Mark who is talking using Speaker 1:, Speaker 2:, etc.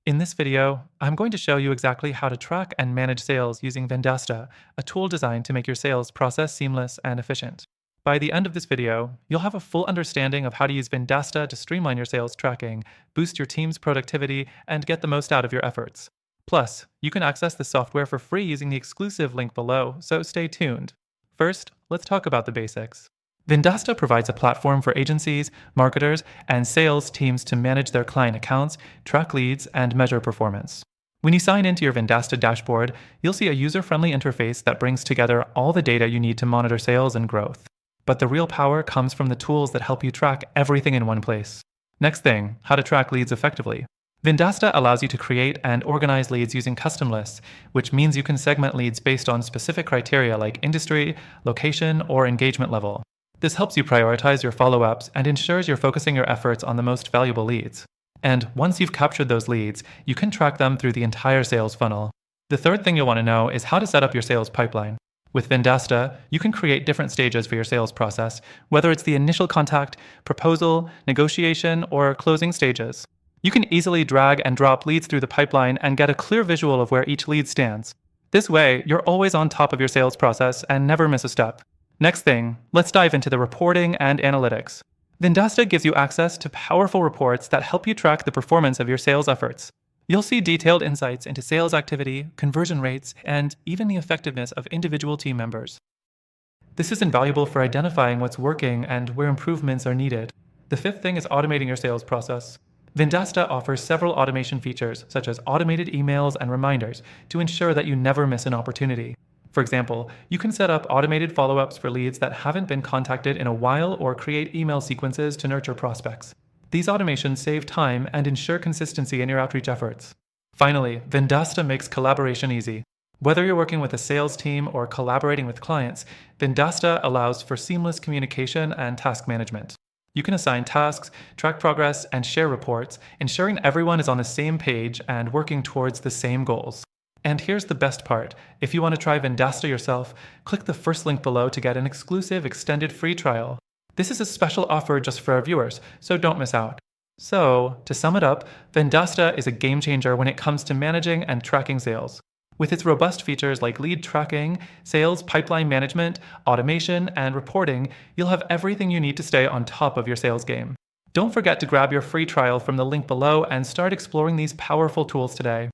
Speaker 1: In this video, I'm going to show you exactly how to track and manage sales using Vendasta, a tool designed to make your sales process seamless and efficient. By the end of this video, you'll have a full understanding of how to use Vendasta to streamline your sales tracking, boost your team's productivity, and get the most out of your efforts. Plus, you can access the software for free using the exclusive link below, so stay tuned. First, let's talk about the basics. Vendasta provides a platform for agencies, marketers, and sales teams to manage their client accounts, track leads, and measure performance. When you sign into your Vendasta dashboard, you'll see a user-friendly interface that brings together all the data you need to monitor sales and growth. But the real power comes from the tools that help you track everything in one place. Next thing, how to track leads effectively. Vendasta allows you to create and organize leads using custom lists, which means you can segment leads based on specific criteria like industry, location, or engagement level. This helps you prioritize your follow-ups and ensures you're focusing your efforts on the most valuable leads. And once you've captured those leads, you can track them through the entire sales funnel. The third thing you'll want to know is how to set up your sales pipeline. With Vendasta, you can create different stages for your sales process, whether it's the initial contact, proposal, negotiation, or closing stages. You can easily drag and drop leads through the pipeline and get a clear visual of where each lead stands. This way, you're always on top of your sales process and never miss a step. Next thing, let's dive into the reporting and analytics. Vendasta gives you access to powerful reports that help you track the performance of your sales efforts. You'll see detailed insights into sales activity, conversion rates, and even the effectiveness of individual team members. This is invaluable for identifying what's working and where improvements are needed. The fifth thing is automating your sales process. Vendasta offers several automation features, such as automated emails and reminders, to ensure that you never miss an opportunity. For example, you can set up automated follow-ups for leads that haven't been contacted in a while or create email sequences to nurture prospects. These automations save time and ensure consistency in your outreach efforts. Finally, Vendasta makes collaboration easy. Whether you're working with a sales team or collaborating with clients, Vendasta allows for seamless communication and task management. You can assign tasks, track progress, and share reports, ensuring everyone is on the same page and working towards the same goals. And here's the best part. If you want to try Vendasta yourself, click the first link below to get an exclusive extended free trial. This is a special offer just for our viewers, so don't miss out. So, to sum it up, Vendasta is a game changer when it comes to managing and tracking sales. With its robust features like lead tracking, sales pipeline management, automation, and reporting, you'll have everything you need to stay on top of your sales game. Don't forget to grab your free trial from the link below and start exploring these powerful tools today.